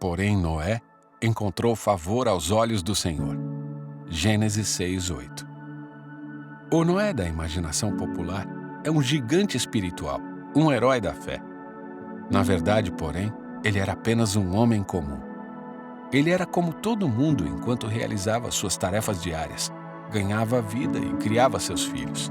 Porém, Noé encontrou favor aos olhos do Senhor. Gênesis 6:8. O Noé da imaginação popular é um gigante espiritual, um herói da fé. Na verdade, porém, ele era apenas um homem comum. Ele era como todo mundo enquanto realizava suas tarefas diárias, ganhava a vida e criava seus filhos.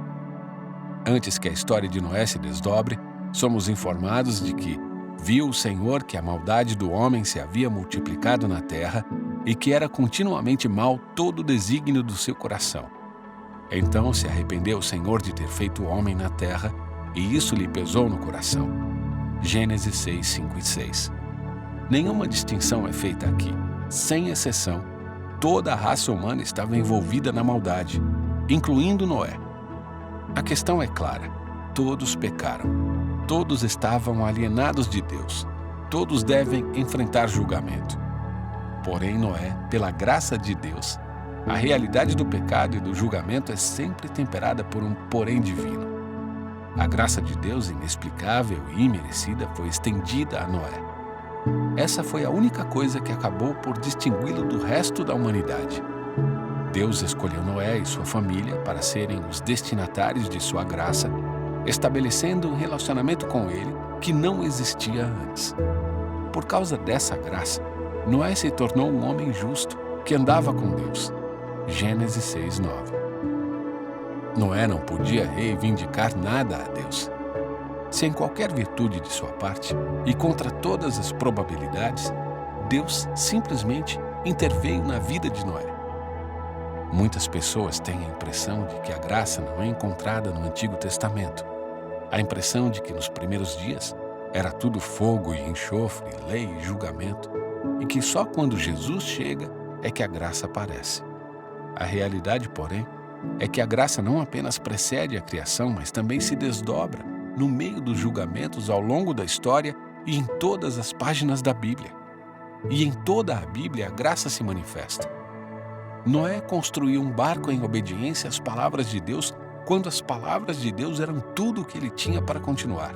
Antes que a história de Noé se desdobre, somos informados de que viu o Senhor que a maldade do homem se havia multiplicado na terra e que era continuamente mau todo o desígnio do seu coração. Então se arrependeu o Senhor de ter feito o homem na terra, e isso lhe pesou no coração. Gênesis 6, 5 e 6. Nenhuma distinção é feita aqui. Sem exceção, toda a raça humana estava envolvida na maldade, incluindo Noé. A questão é clara: todos pecaram. Todos estavam alienados de Deus. Todos devem enfrentar julgamento. Porém, Noé, pela graça de Deus, a realidade do pecado e do julgamento é sempre temperada por um porém divino. A graça de Deus, inexplicável e imerecida, foi estendida a Noé. Essa foi a única coisa que acabou por distingui-lo do resto da humanidade. Deus escolheu Noé e sua família para serem os destinatários de sua graça, estabelecendo um relacionamento com ele que não existia antes. Por causa dessa graça, Noé se tornou um homem justo que andava com Deus. Gênesis 6, 9. Noé não podia reivindicar nada a Deus. Sem qualquer virtude de sua parte, e contra todas as probabilidades, Deus simplesmente interveio na vida de Noé. Muitas pessoas têm a impressão de que a graça não é encontrada no Antigo Testamento. A impressão de que nos primeiros dias era tudo fogo e enxofre, lei e julgamento, e que só quando Jesus chega é que a graça aparece. A realidade, porém, é que a graça não apenas precede a criação, mas também se desdobra no meio dos julgamentos ao longo da história e em todas as páginas da Bíblia. E em toda a Bíblia a graça se manifesta. Noé construiu um barco em obediência às palavras de Deus, quando as palavras de Deus eram tudo o que ele tinha para continuar.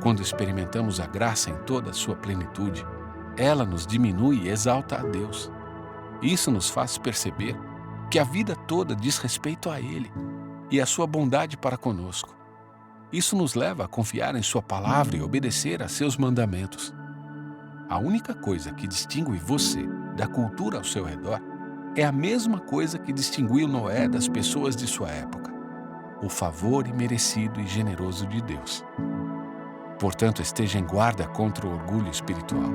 Quando experimentamos a graça em toda a sua plenitude, ela nos diminui e exalta a Deus. Isso nos faz perceber que a vida toda diz respeito a Ele e a sua bondade para conosco. Isso nos leva a confiar em sua palavra e obedecer a seus mandamentos. A única coisa que distingue você da cultura ao seu redor é a mesma coisa que distinguiu Noé das pessoas de sua época: o favor imerecido e generoso de Deus. Portanto, esteja em guarda contra o orgulho espiritual,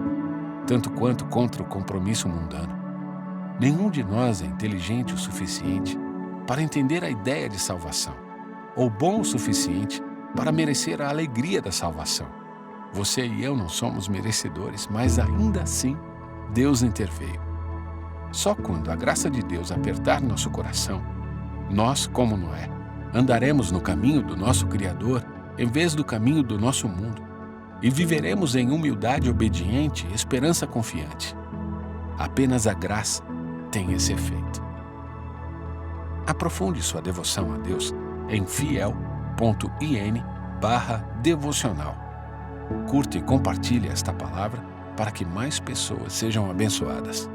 tanto quanto contra o compromisso mundano. Nenhum de nós é inteligente o suficiente para entender a ideia de salvação, ou bom o suficiente para merecer a alegria da salvação. Você e eu não somos merecedores, mas ainda assim, Deus interveio. Só quando a graça de Deus apertar nosso coração, nós, como Noé, andaremos no caminho do nosso Criador em vez do caminho do nosso mundo, e viveremos em humildade obediente e esperança confiante. Apenas a graça tem esse efeito. Aprofunde sua devoção a Deus em fiel.in/devocional. Curta e compartilhe esta palavra para que mais pessoas sejam abençoadas.